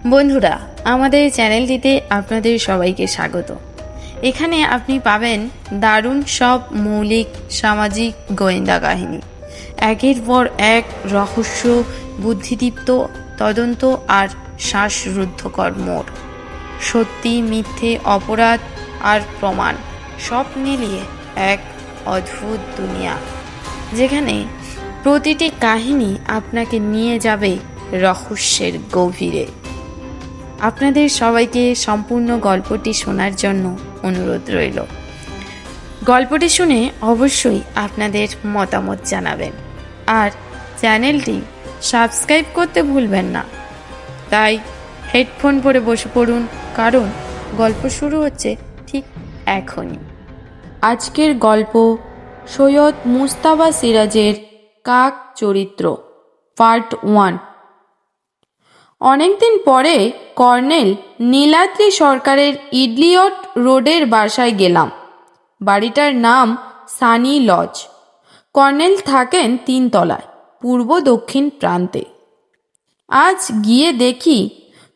বন্ধুরা, আমাদের চ্যানেলটিতে আপনাদের সবাইকে স্বাগত। এখানে আপনি পাবেন দারুণ সব মৌলিক সামাজিক গোয়েন্দা কাহিনী, একের পর এক রহস্য, বুদ্ধিদীপ্ত তদন্ত আর শ্বাসরুদ্ধকর মোড়, সত্যি মিথ্যে, অপরাধ আর প্রমাণ সব মিলিয়ে এক অদ্ভুত দুনিয়া, যেখানে প্রতিটি কাহিনী আপনাকে নিয়ে যাবে রহস্যের গভীরে। আপনাদের সবাইকে সম্পূর্ণ গল্পটি শোনার জন্য অনুরোধ রইল। গল্পটি শুনে অবশ্যই আপনাদের মতামত জানাবেন আর চ্যানেলটি সাবস্ক্রাইব করতে ভুলবেন না। তাই হেডফোন পরে বসে পড়ুন, কারণ গল্প শুরু হচ্ছে ঠিক এখনই। আজকের গল্প সৈয়দ মুস্তাফা সিরাজের কাক চরিত্র, পার্ট 1। অনেকদিন পরে কর্নেল নীলাদ্রি সরকারের ইডলিয়ট রোডের বাসায় গেলাম। বাড়িটার নাম সানি লজ। কর্নেল থাকেন 3 তলায়, পূর্ব দক্ষিণ প্রান্তে। আজ গিয়ে দেখি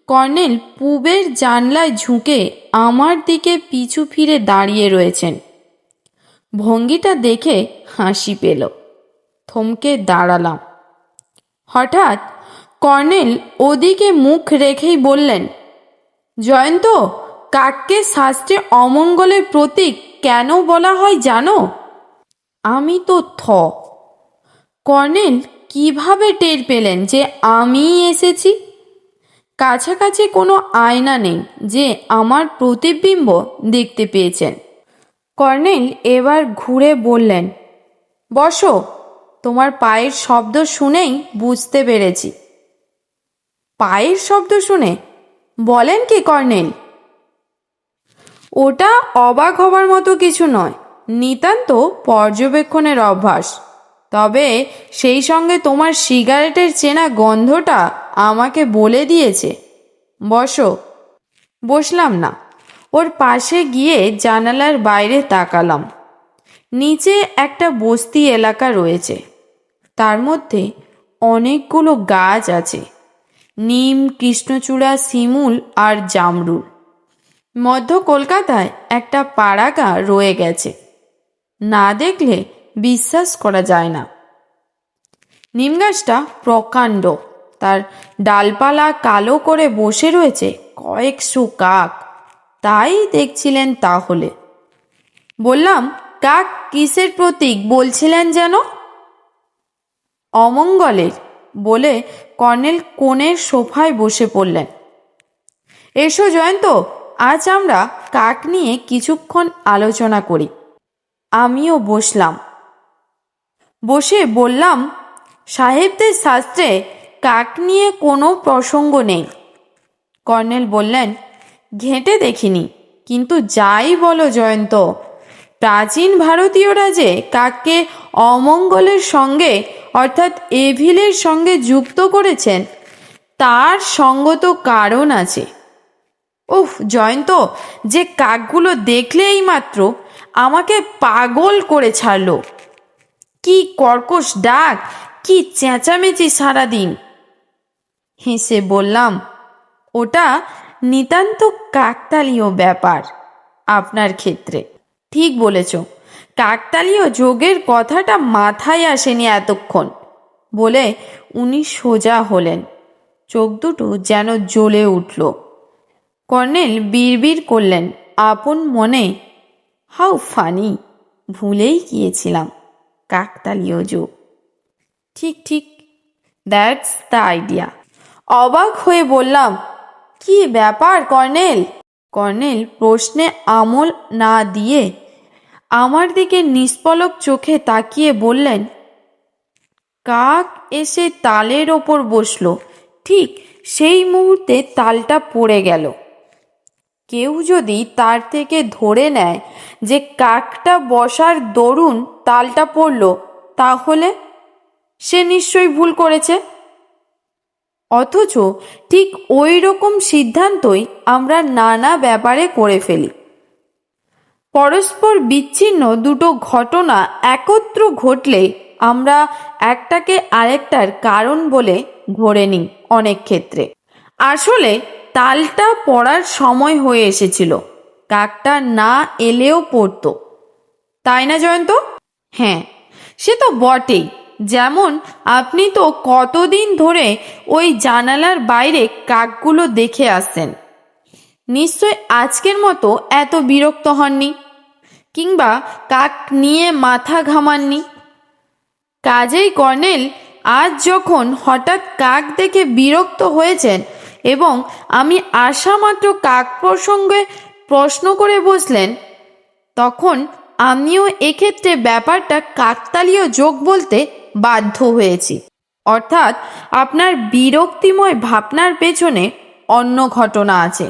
কর্নেল পূবের জানলায় ঝুঁকে আমার দিকে পিছু ফিরে দাঁড়িয়ে রয়েছেন। ভঙ্গিটা দেখে হাসি পেল। থমকে দাঁড়ালাম। হঠাৎ কর্নেল ওদিকে মুখ রেখেই বললেন, জয়ন্ত, কাককে শাস্ত্রে অমঙ্গলের প্রতীক কেন বলা হয় জানো? আমি তো কর্নেল কিভাবে টের পেলেন যে আমিই এসেছি? কাছাকাছি কোনো আয়না নেই যে আমার প্রতিবিম্ব দেখতে পেয়েছেন। কর্নেল এবার ঘুরে বললেন, বসো, তোমার পায়ের শব্দ শুনেই বুঝতে পেরেছি। পায়ের শব্দ শুনে? বলেন কি কর্নেল? ওটা অবাক হবার মতো কিছু নয়, নিতান্ত পর্যবেক্ষণের অভ্যাস। তবে সেই সঙ্গে তোমার সিগারেটের চেনা গন্ধটা আমাকে বলে দিয়েছে। বসো। বসলাম না, ওর পাশে গিয়ে জানালার বাইরে তাকালাম। নিচে একটা বস্তি এলাকা রয়েছে, তার মধ্যে অনেকগুলো গাছ আছে, নিম, কৃষ্ণচূড়া, শিমুল আর জামরুল। মধ্য কলকাতায় একটা পাড়াগা রয়ে গেছে, না দেখলে বিশ্বাস করা যায় না। নিম গাছটা প্রকাণ্ড, তার ডালপালা কালো করে বসে রয়েছে কয়েকশো কাক। তাই দেখছিলেন তাহলে? বললাম, কাক কিসের প্রতীক বলছিলেন যেন? অমঙ্গলের, বলে কর্নেল কোণের সোফায় বসে পড়লেন। এসো জয়ন্ত, আজ আমরা কাক নিয়ে কিছুক্ষণ আলোচনা করি। আমিও বসলাম। বসে বললাম, সাহেবদের শাস্ত্রে কাক নিয়ে কোনো প্রসঙ্গ নেই। কর্নেল বললেন, ঘেঁটে দেখিনি, কিন্তু যাই বলো জয়ন্ত, প্রাচীন ভারতীয়রা যে কাককে অমঙ্গলের সঙ্গে অর্থাৎ এভিলের সঙ্গে যুক্ত করেছেন, তার সঙ্গত কারণ আছে। উফ জয়ন্ত, যে কাকগুলো দেখলেই মাত্র আমাকে পাগল করে ছাড়ল। কি কর্কশ ডাক, কি চেঁচামেচি সারাদিন। হেসে বললাম, ওটা নিতান্ত কাকতালীয় ব্যাপার আপনার ক্ষেত্রে। ঠিক বলেছ, কাকতালীয় যোগের কথাটা মাথায় আসেনি এতক্ষণ। বলে উনি সোজা হলেন। চোখ দুটো যেন জ্বলে উঠল। কর্নেল বিড়বিড় করলেন আপন মনে, হাউ ফানি, ভুলেই গিয়েছিলাম, কাকতালীয় যোগ। ঠিক ঠিক, দ্যাটস দ্য আইডিয়া। অবাক হয়ে বললাম, কি ব্যাপার কর্নেল? কর্নেল প্রশ্নে আমল না দিয়ে আমার দিকে নিষ্পলক চোখে তাকিয়ে বললেন, কাক এসে তালের ওপর বসলো, ঠিক সেই মুহূর্তে তালটা পড়ে গেল। কেউ যদি তার থেকে ধরে নেয় যে কাকটা বসার দরুন তালটা পড়ল, তাহলে সে নিশ্চয়ই ভুল করেছে। অথচ ঠিক ওই রকম সিদ্ধান্তই আমরা নানা ব্যাপারে করে ফেলি। পরস্পর বিচ্ছিন্ন দুটো ঘটনা একত্র ঘটলে আমরা একটাকে আরেকটার কারণ বলে ধরে নিই অনেক ক্ষেত্রে। আসলে তালটা পড়ার সময় হয়ে এসেছিল, কাকটা না এলেও পড়তো, তাই না জয়ন্ত? হ্যাঁ, সে তো বটেই। যেমন আপনি তো কতদিন ধরে ওই জানালার বাইরে কাকগুলো দেখে আসছেন, নিশ্চয় আজকের মতো এত বিরক্ত হননি, কিংবা কাক নিয়ে মাথা ঘামাননি। কাজেই কর্নেল, আজ যখন হঠাৎ কাক দেখে বিরক্ত হয়েছেন এবং আমি আসামাত্র কাক প্রসঙ্গে প্রশ্ন করে বসলেন, তখন আমিও এক্ষেত্রে ব্যাপারটা কাকতালীয় যোগ বলতে বাধ্য হয়েছি। অর্থাৎ আপনার বিরক্তিময় ভাবনার পেছনে অন্য ঘটনা আছে,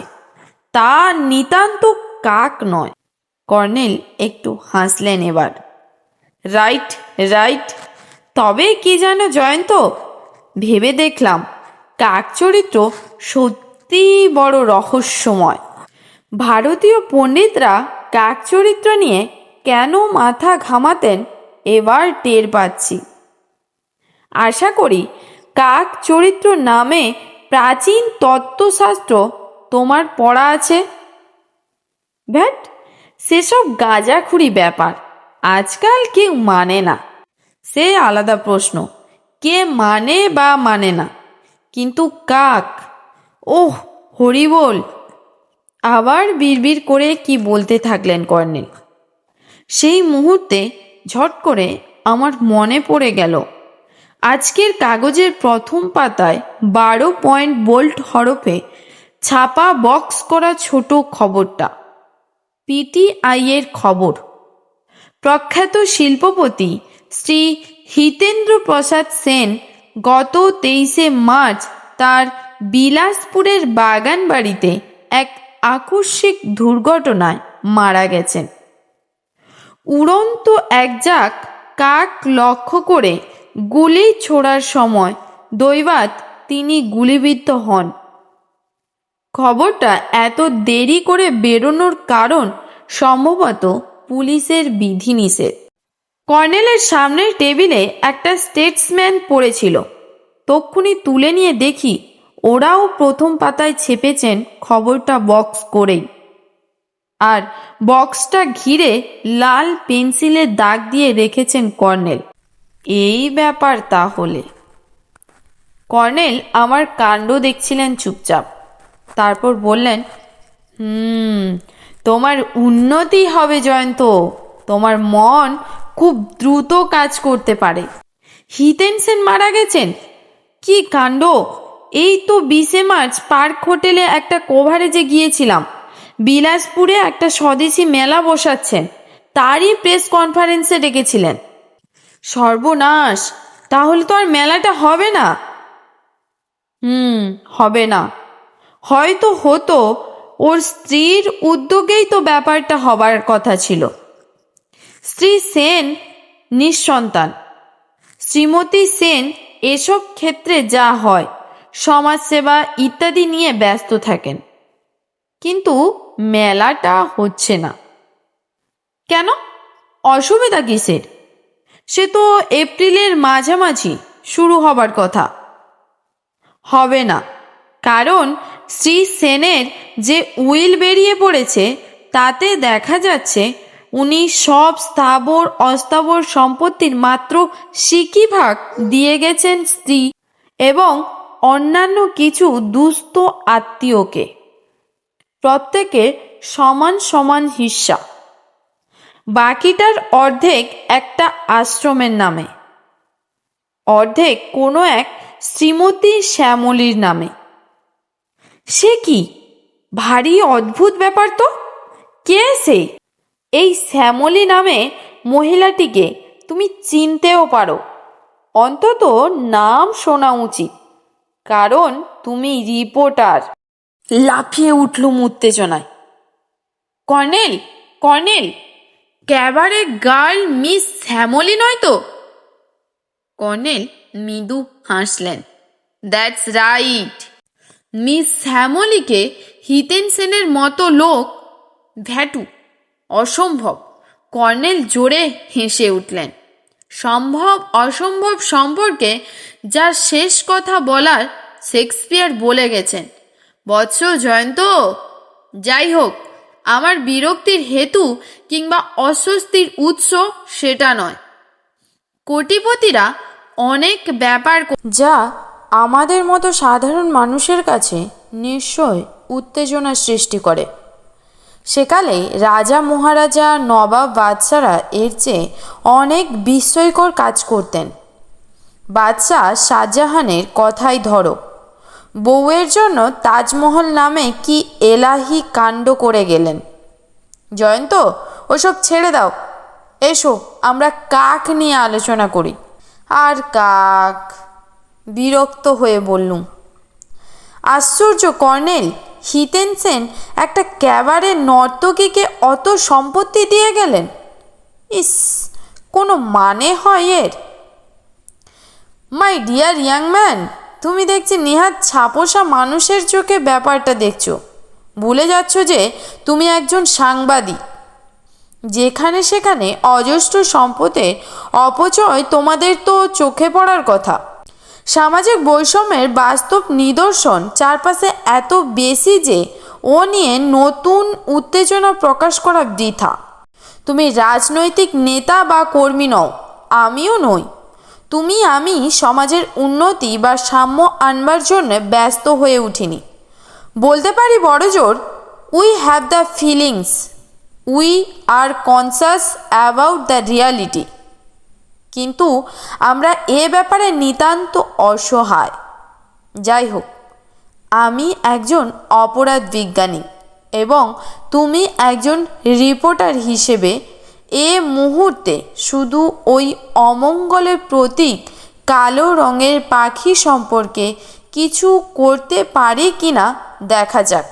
তা নিতান্ত কাক নয়। কর্নেল একটু হাসলেন এবার। রাইট রাইট, তবে কি জানো জয়ন্ত, ভেবে দেখলাম কাক চরিত্র সত্যি বড় রহস্যময়। ভারতীয় পণ্ডিতরা কাক চরিত্র নিয়ে কেন মাথা ঘামাতেন এবার টের পাচ্ছি। আশা করি কাক চরিত্র নামে প্রাচীন তত্ত্বশাস্ত্র তোমার পড়া আছে। ভ্যাট, সেসব গাঁজাখুরি ব্যাপার আজকাল কেউ মানে না। সে আলাদা প্রশ্ন, কে মানে বা মানে না, কিন্তু কাক, ওহ হরিবোল। আবার বিড়বিড় করে কি বলতে থাকলেন কর্নেল। সেই মুহূর্তে ঝট করে আমার মনে পড়ে গেল আজকের কাগজের প্রথম পাতায় 12 পয়েন্ট বোল্ড হরফে ছাপা বক্স করা ছোট খবরটা, পিটিআই এর খবর। প্রখ্যাত শিল্পপতি শ্রী হিতেন্দ্র প্রসাদ সেন গত 23শে মার্চ তার বিলাসপুরের বাগান বাড়িতে এক আকস্মিক দুর্ঘটনায় মারা গেছেন। উড়ন্ত একঝাঁক কাক লক্ষ্য করে গুলি ছোড়ার সময় দৈবাৎ তিনি গুলিবিদ্ধ হন। খবরটা এত দেরি করে বেরোনোর কারণ সম্ভবত পুলিশের বিধিনিষেধ। কর্নেলের সামনের টেবিলে একটা স্টেটসম্যান পড়েছিল, তক্ষুনি তুলে নিয়ে দেখি ওরাও প্রথম পাতায় ছেপেছেন খবরটা বক্স করেই, আর বক্সটা ঘিরে লাল পেন্সিলের দাগ দিয়ে রেখেছেন কর্নেল। এই ব্যাপার তাহলে। কর্নেল আমার কাণ্ড দেখছিলেন চুপচাপ, তারপর বললেন, তোমার উন্নতি হবে জয়ন্ত, তোমার মন খুব দ্রুত কাজ করতে পারে। হিতেন সেন মারা গেছেন? কি কাণ্ড! এই তো 20শে মার্চ পার্ক হোটেলে একটা কভারেজে গিয়েছিলাম, বিলাসপুরে একটা স্বদেশি মেলা বসাচ্ছেন, তারই প্রেস কনফারেন্সে ডেকেছিলেন। সর্বনাশ, তাহলে তো আর মেলাটা হবে না। হবে না। হয়তো হতো, ওর স্ত্রীর উদ্যোগেই তো ব্যাপারটা হবার কথা ছিল। স্ত্রী সেন নিঃসন্তান, শ্রীমতী সেন এসব ক্ষেত্রে যা হয় সমাজসেবা ইত্যাদি নিয়ে ব্যস্ত থাকেন, কিন্তু মেলাটা হচ্ছে না। কেন? অসুবিধা কিসের? সে তো এপ্রিলের মাঝামাঝি শুরু হবার কথা। হবে না, কারণ শ্রী সেনের যে উইল বেরিয়ে পড়েছে তাতে দেখা যাচ্ছে উনি সব স্থাবর অস্থাবর সম্পত্তির মাত্র সিকি ভাগ দিয়ে গেছেন স্ত্রী এবং অন্যান্য কিছু দুস্থ আত্মীয়কে, প্রত্যেকের সমান সমান হিস্সা। বাকিটার অর্ধেক একটা আশ্রমের নামে, অর্ধেক কোনো এক শ্রীমতী শ্যামলীর নামে। সে কি ভারী অদ্ভুত ব্যাপার তো। কে সে? এই শ্যামলী নামে মহিলাটিকে তুমি চিনতেও পারো, অন্তত নাম শোনা উচিত, কারণ তুমি রিপোর্টার। লাফিয়ে উঠলুম উত্তেজনায়। Colonel, colonel, cabaret girl miss Shyamali নয় তো? কর্নেল মৃদু হাসলেন। That's right. মিস শ্যামলীকে হিতেন সেনের মতো লোক? ভ্যাটু, অসম্ভব। কর্নেল জোরে হেসে উঠলেন। সম্ভব অসম্ভব সম্পর্কে যা শেষ কথা বলার শেক্সপিয়ার বলে গেছেন, বৎস জয়ন্ত, যাই হোক, আমার বিরক্তির হেতু কিংবা অস্বস্তির উৎস সেটা নয়। কোটিপতিরা অনেক ব্যাপার যা আমাদের মতো সাধারণ মানুষের কাছে নিশ্চয় উত্তেজনার সৃষ্টি করে। সেকালে রাজা মহারাজা নবাব বাদশারা এর চেয়ে অনেক বিস্ময়কর কাজ করতেন। বাদশাহ শাহজাহানের কথাই ধরো, বউয়ের জন্য তাজমহল নামে কি এলাহি কাণ্ড করে গেলেন। জয়ন্ত, ওসব ছেড়ে দাও, এসো আমরা কাক নিয়ে আলোচনা করি। আর কাক, বিরক্ত হয়ে বললুম। আশ্চর্য কর্নেল, হিতেন সেন একটা ক্যাবারে নর্তকীকে অত সম্পত্তি দিয়ে গেলেন। ইস, কোনো মানে হয় এর? মাই ডিয়ার ইয়াং ম্যান, তুমি দেখছি নেহাত ছাপোষা মানুষের চোখে ব্যাপারটা দেখছো। ভুলে যাচ্ছ যে তুমি একজন সাংবাদিক। যেখানে সেখানে অজস্র সম্পদের অপচয় তোমাদের তো চোখে পড়ার কথা। সামাজিক বৈষম্যের বাস্তব নিদর্শন চারপাশে এত বেশি যে ও নিয়ে নতুন উত্তেজনা প্রকাশ করা বৃথা। তুমি রাজনৈতিক নেতা বা কর্মী নও, আমিও নই। তুমি আমি সমাজের উন্নতি বা সাম্য আনবার জন্য ব্যস্ত হয়ে উঠিনি। বলতে পারি বড়জোর, we have the feelings, we are conscious about the reality. কিন্তু আমরা এ ব্যাপারে নিতান্ত অসহায়। যাই হোক, আমি একজন অপরাধ বিজ্ঞানী এবং তুমি একজন রিপোর্টার হিসেবে এ মুহূর্তে শুধু ওই অমঙ্গলের প্রতীক কালো রঙের পাখি সম্পর্কে কিছু করতে পারি কিনা দেখা যাক।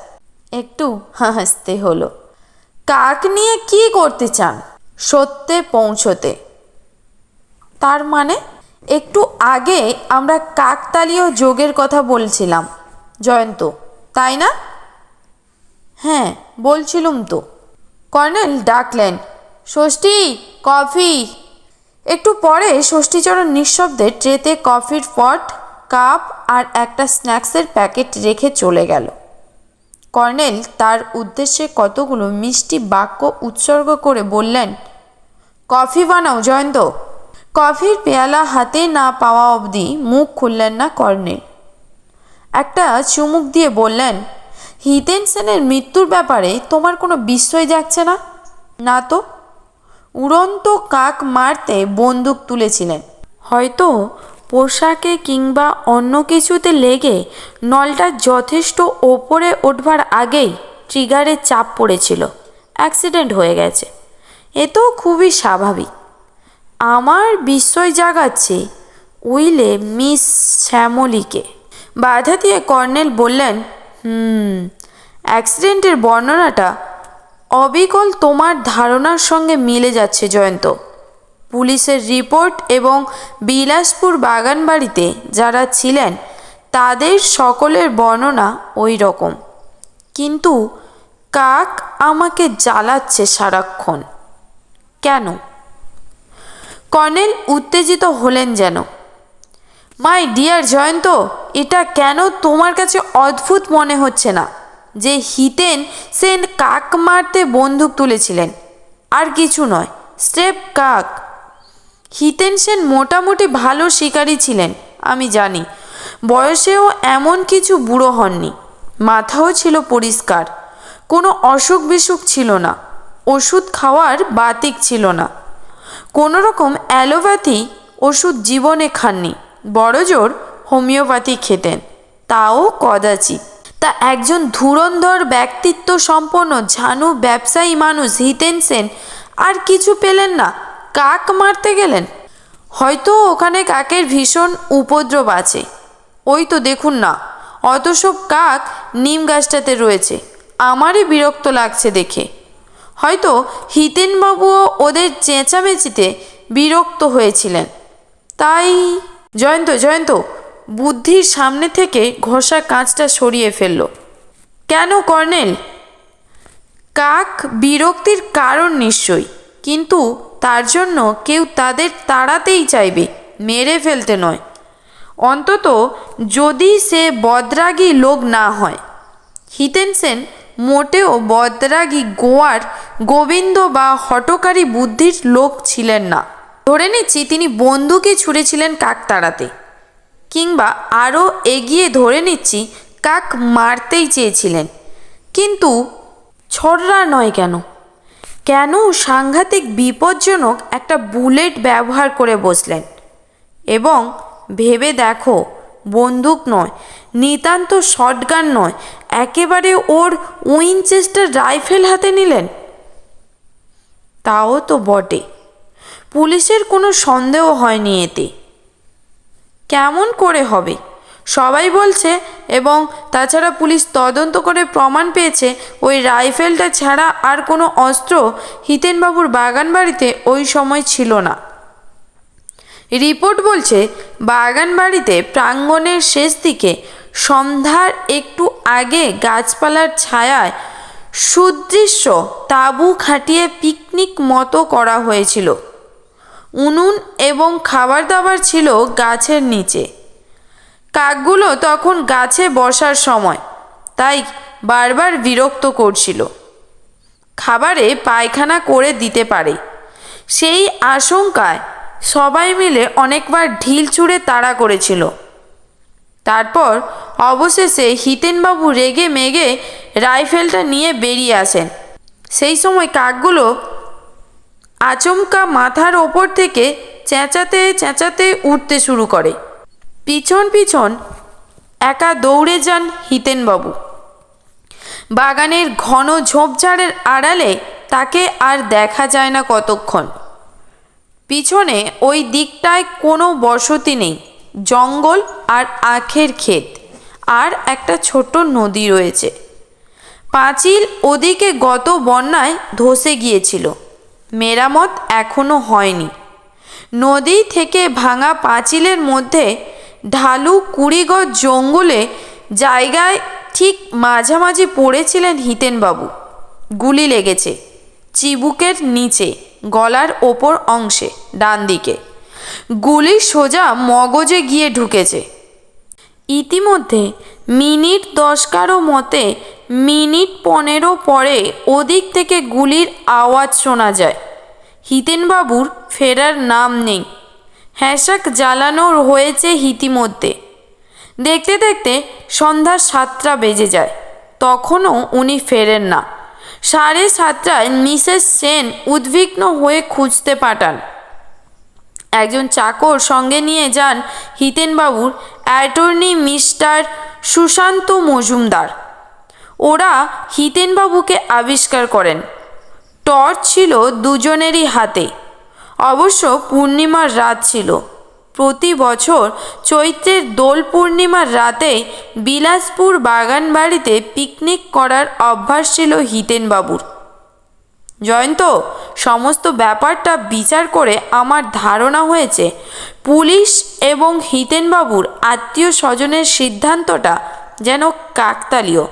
একটু হাসতে হলো। কাক নিয়ে কি করতে চান? সত্যে পৌঁছতে। তার মানে? একটু আগে আমরা কাকতালীয় যোগের কথা বলছিলাম জয়ন্ত, তাই না? হ্যাঁ, বলছিলুম তো। কর্নেল ডাকলেন, ষষ্ঠী, কফি। একটু পরে ষষ্ঠীচরণ নিঃশব্দে ট্রেতে কফির পট, কাপ আর একটা স্ন্যাক্সের প্যাকেট রেখে চলে গেল। কর্নেল তার উদ্দেশ্যে কতগুলো মিষ্টি বাক্য উৎসর্গ করে বললেন, কফি বানাও জয়ন্ত। কফির পেয়ালা হাতে না পাওয়া অবধি মুখ খুললেন না কর্নেল। একটা চুমুক দিয়ে বললেন, হিতেন সেনের মৃত্যুর ব্যাপারে তোমার কোনো বিস্ময় জাগছে না? না তো। উড়ন্ত কাক মারতে বন্দুক তুলেছিলেন। হয়তো পোশাকে কিংবা অন্য কিছুতে লেগে নলটা যথেষ্ট ওপরে উঠবার আগেই ট্রিগারে চাপ পড়েছিল, অ্যাক্সিডেন্ট হয়ে গেছে। এ তো খুবই স্বাভাবিক। আমার বিস্ময় জাগাচ্ছে উইলে মিস শ্যামলীকে। বাধা দিয়ে কর্নেল বললেন, অ্যাক্সিডেন্টের বর্ণনাটা অবিকল তোমার ধারণার সঙ্গে মিলে যাচ্ছে জয়ন্ত। পুলিশের রিপোর্ট এবং বিলাসপুর বাগানবাড়িতে যারা ছিলেন তাদের সকলের বর্ণনা ওই রকম। কিন্তু কাক আমাকে জ্বালাচ্ছে সারাক্ষণ। কেন? কর্নেল উত্তেজিত হলেন যেন। মাই ডিয়ার জয়ন্ত, এটা কেন তোমার কাছে অদ্ভুত মনে হচ্ছে না যে হিতেন সেন কাক মারতে বন্দুক তুলেছিলেন? আর কিছু নয়, স্রেফ কাক। হিতেন সেন মোটামুটি ভালো শিকারী ছিলেন, আমি জানি। বয়সেও এমন কিছু বুড়ো হননি। মাথাও ছিল পরিষ্কার, কোনো অসুখ বিসুখ ছিল না, ওষুধ খাওয়ার বাতিক ছিল না। কোনো রকম অ্যালোপ্যাথি ওষুধ জীবনে খাননি, বড়জোর হোমিওপ্যাথি খেতেন, তাও কদাচিৎ। তা একজন ধুরন্ধর ব্যক্তিত্ব সম্পন্ন ঝানু ব্যবসায়ী মানুষ হিতেন সেন আর কিছু পেলেন না, কাক মারতে গেলেন। হয়তো ওখানে কাকের ভীষণ উপদ্রব আছে। ওই তো দেখুন না, অত সব কাক নিম গাছটাতে রয়েছে। আমারই বিরক্ত লাগছে দেখে। হয়তো হিতেনবাবুও ওদের চেঁচামেচিতে বিরক্ত হয়েছিলেন, তাই। জয়ন্ত, জয়ন্ত বুদ্ধির সামনে থেকে ঘষা কাঁচটা সরিয়ে ফেলল। কেন কর্নেল? কাক বিরক্তির কারণ নিশ্চয়ই, কিন্তু তার জন্য কেউ তাদের তাড়াতেই চাইবে, মেরে ফেলতে নয়। অন্তত যদি সে বদরাগী লোক না হয়। হিতেন সেন মোটেও বদরাগী গোয়ার গোবিন্দ বা হঠকারী বুদ্ধির লোক ছিলেন না। ধরে নিচ্ছি তিনি বন্দুকই ছুঁড়েছিলেন কাক তাড়াতে, কিংবা আরও এগিয়ে ধরে নিচ্ছি কাক মারতেই চেয়েছিলেন, কিন্তু ছড়রা নয় কেন? কেন সাংঘাতিক বিপজ্জনক একটা বুলেট ব্যবহার করে বসলেন? এবং ভেবে দেখো, বন্দুক নয়, নিতান্ত শটগান নয়, একেবারে ওর উইনচেস্টার রাইফেল হাতে নিলেন। তাও তো বটে, পুলিশের কোনো সন্দেহ হয়নি এতে। কেমন করে হবে? সবাই বলছে, এবং তাছাড়া পুলিশ তদন্ত করে প্রমাণ পেয়েছে ওই রাইফেলটা ছাড়া আর কোনো অস্ত্র হিতেনবাবুর বাগান বাড়িতে ওই সময় ছিল না। রিপোর্ট বলছে বাগান বাড়িতে প্রাঙ্গণের শেষ দিকে সন্ধ্যার একটু আগে গাছপালার ছায়ায় সুদৃশ্য তাঁবু খাটিয়ে পিকনিক মতো করা হয়েছিল। উনুন এবং খাবার দাবার ছিল গাছের নিচে। কাকগুলো তখন গাছে বসার সময়, তাই বারবার বিরক্ত করছিল। খাবারে পায়খানা করে দিতে পারে সেই আশঙ্কায় সবাই মিলে অনেকবার ঢিল ছুঁড়ে তাড়া করেছিল। তারপর অবশেষে হিতেনবাবু রেগে মেগে রাইফেলটা নিয়ে বেরিয়ে আসেন। সেই সময় কাকগুলো আচমকা মাথার ওপর থেকে চেঁচাতে চেঁচাতে উঠতে শুরু করে। পিছন পিছন একা দৌড়ে যান হিতেনবাবু। বাগানের ঘন ঝোপঝাড়ের আড়ালে তাকে আর দেখা যায় না কতক্ষণ। পিছনে ওই দিকটায় কোনো বসতি নেই, জঙ্গল আর আখের ক্ষেত, আর একটা ছোট নদী রয়েছে। পাঁচিল ওদিকে গত বন্যায় ধসে গিয়েছিল, মেরামত এখনো হয়নি। নদী থেকে ভাঙা পাঁচিলের মধ্যে ঢালু 20 গজ জঙ্গলে জায়গায় ঠিক মাঝামাঝি পড়েছিলেন হিতেনবাবু। গুলি লেগেছে চিবুকের নিচে, গলার ওপর অংশে, ডান দিকে। গুলি সোজা মগজে গিয়ে ঢুকেছে। ইতিমধ্যে মিনিট 10 মতে মিনিট 15 পরে ওদিক থেকে গুলির আওয়াজ শোনা যায়। হিতেনবাবুর ফেরার নাম নেই। হ্যাঁসাক জ্বালানো হয়েছে ইতিমধ্যে। দেখতে দেখতে সন্ধ্যা 7টা বেজে যায়, তখনও উনি ফেরেন না। 7:30টায় মিসেস সেন উদ্বিগ্ন হয়ে খুঁজতে পাঠান। একজন চাকর সঙ্গে নিয়ে যান হিতেনবাবুর অ্যাটর্নি মিস্টার সুশান্ত মজুমদার। ওরা হিতেনবাবুকে আবিষ্কার করেন। টর্চ ছিল দুজনেরই হাতে। অবশ্য পূর্ণিমার রাত ছিল। প্রতি বছর চৈত্রের দোল পূর্ণিমার রাতে বিলাসপুর বাগান বাড়িতে পিকনিক করার অভ্যাস ছিল হিতেনবাবুর। জয়ন্ত, সমস্ত ব্যাপারটা বিচার করে আমার ধারণা হয়েছে পুলিশ এবং হিতেনবাবুর আত্মীয় স্বজনের সিদ্ধান্তটা যেন কাকতালীয়।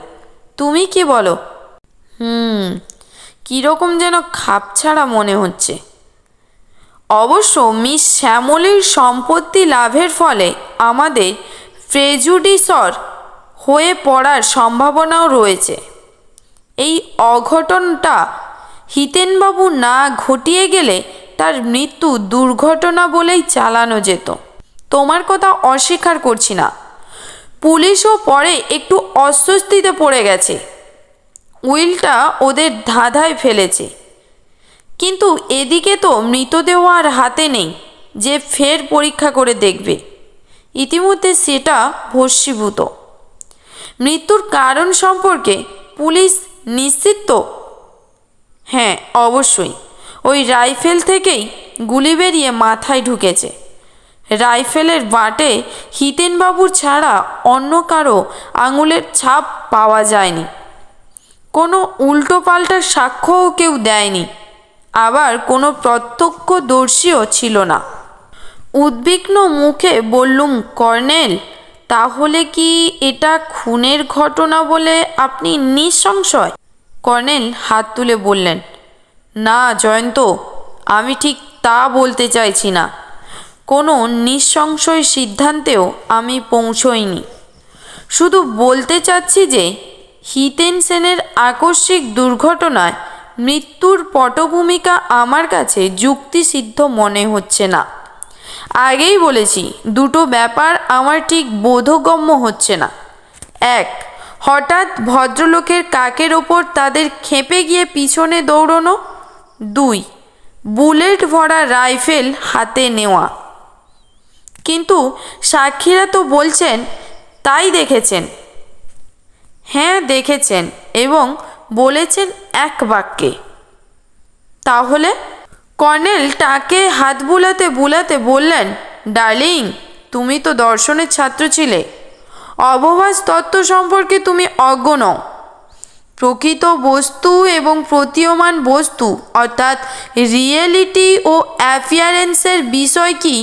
তুমি কি বলো? কীরকম যেন খাপছাড়া মনে হচ্ছে। অবশ্য মিস শ্যামলীর সম্পত্তি লাভের ফলে আমাদের প্রেজুডিসর হয়ে পড়ার সম্ভাবনাও রয়েছে। এই অঘটনটা হিতেনবাবু না ঘটিয়ে গেলে তার মৃত্যু দুর্ঘটনা বলেই চালানো যেত। তোমার কথা অস্বীকার করছি না। পুলিশও পরে একটু অস্বস্তিতে পড়ে গেছে। উইলটা ওদের ধাঁধায় ফেলেছে। কিন্তু এদিকে তো মৃতদেহ আর হাতে নেই যে ফের পরীক্ষা করে দেখবে। ইতিমধ্যে সেটা ভস্মীভূত। মৃত্যুর কারণ সম্পর্কে পুলিশ নিশ্চিত তো? হ্যাঁ, অবশ্যই। ওই রাইফেল থেকেই গুলি বেরিয়ে মাথায় ঢুকেছে। রাইফেলের বাটে হিতেনবাবুর ছাড়া অন্য কারো আঙুলের ছাপ পাওয়া যায়নি। কোনো উল্টোপাল্টা সাক্ষ্যও কেউ দেয়নি। আবার কোনো প্রত্যক্ষদর্শীও ছিল না। উদ্বিগ্ন মুখে বললুম, কর্নেল, তাহলে কি এটা খুনের ঘটনা বলে আপনি নিঃসংশয়? কর্নেল হাত তুলে বললেন, না জয়ন্ত, আমি ঠিক তা বলতে চাইছি না। কোনো নিঃসংশয় সিদ্ধান্তেও আমি পৌঁছইনি। শুধু বলতে চাচ্ছি যে হিতেন সেনের আকস্মিক দুর্ঘটনায় মৃত্যুর পটভূমিকা আমার কাছে যুক্তিসিদ্ধ মনে হচ্ছে না। আগেই বলেছি, দুটো ব্যাপার আমার ঠিক বোধগম্য হচ্ছে না। এক, হঠাৎ ভদ্রলোকের কাকের ওপর তাদের খেপে গিয়ে পিছনে দৌড়নো। দুই, বুলেট ভরা রাইফেল হাতে নেওয়া। কিন্তু সাক্ষীরা তো বলছেন তাই দেখেছেন। হ্যাঁ, দেখেছেন এবং বলেছেন এক বাক্যে। তাহলে? কর্নেল টাকে হাত বুলাতে বুলাতে বললেন, ডার্লিং, তুমি তো দর্শনের ছাত্র ছিলে। অবভাস তত্ত্ব সম্পর্কে তুমি অজ্ঞ নও। প্রকৃত বস্তু এবং প্রতীয়মান বস্তু অর্থাৎ রিয়েলিটি ও অ্যাপিয়ারেন্সের বিষয় কি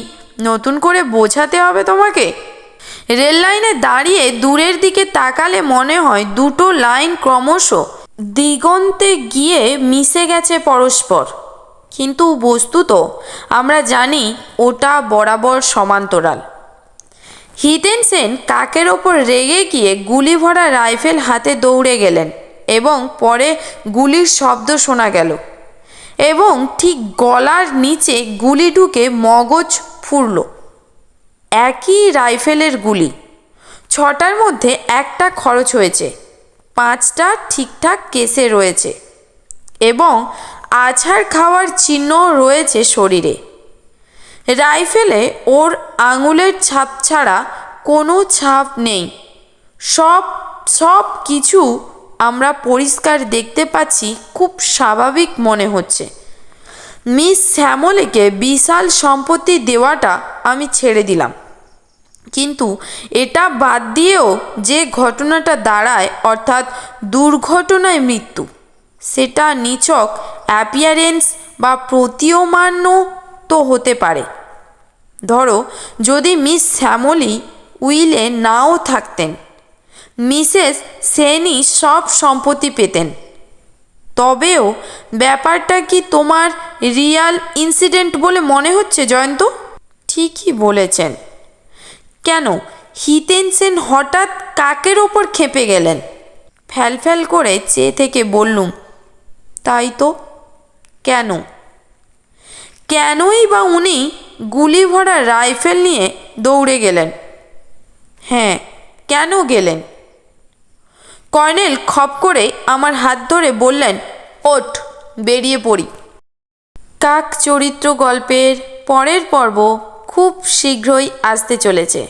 নতুন করে বোঝাতে হবে তোমাকে? রেল লাইনে দাঁড়িয়ে দূরের দিকে তাকালে মনে হয় দুটো লাইন ক্রমশ দিগন্তে গিয়ে মিশে গেছে পরস্পর, কিন্তু বস্তুত আমরা জানি ওটা বরাবর সমান্তরাল। হিতেন সেন কাকের ওপর রেগে গিয়ে গুলি ভরা রাইফেল হাতে দৌড়ে গেলেন এবং পরে গুলির শব্দ শোনা গেল এবং ঠিক গলার নিচে গুলি ঢুকে মগজ ফুরল। একই রাইফেলের গুলি। 6টার মধ্যে একটা খরচ হয়েছে, 5টা ঠিকঠাক কেসে রয়েছে এবং আছাড় খাওয়ার চিহ্ন রয়েছে শরীরে। রাইফেলে ওর আঙুলের ছাপ ছাড়া কোনো ছাপ নেই। সব কিছু আমরা পরিষ্কার দেখতে পাচ্ছি, খুব স্বাভাবিক মনে হচ্ছে। মিস শ্যামলীকে বিশাল সম্পত্তি দেওয়াটা আমি ছেড়ে দিলাম, কিন্তু এটা বাদ দিয়েও যে ঘটনাটা দাঁড়ায়, অর্থাৎ দুর্ঘটনায় মৃত্যু, সেটা নিছক অ্যাপিয়ারেন্স বা প্রতীয়মানও তো হতে পারে। ধরো, যদি মিস শ্যামলী উইলে নাও থাকতেন, মিসেস সেনই সব সম্পত্তি পেতেন, তবেও ব্যাপারটা কি তোমার রিয়াল ইনসিডেন্ট বলে মনে হচ্ছে জয়ন্ত? ঠিকই বলেছেন। কেন হিতেন সেন হঠাৎ কাকের ওপর খেপে গেলেন? ফ্যালফ্যাল করে চেয়ে থেকে বললুম, তাই তো। কেন? কেনই বা উনি গুলি ভরা রাইফেল নিয়ে দৌড়ে গেলেন? হ্যাঁ, কেন গেলেন? কর্নেল খপ করে আমার হাত ধরে বললেন, ওঠ, বেরিয়ে পড়ি। কাক চরিত্র গল্পের পরের পর্ব খুব শীঘ্রই আসতে চলেছে।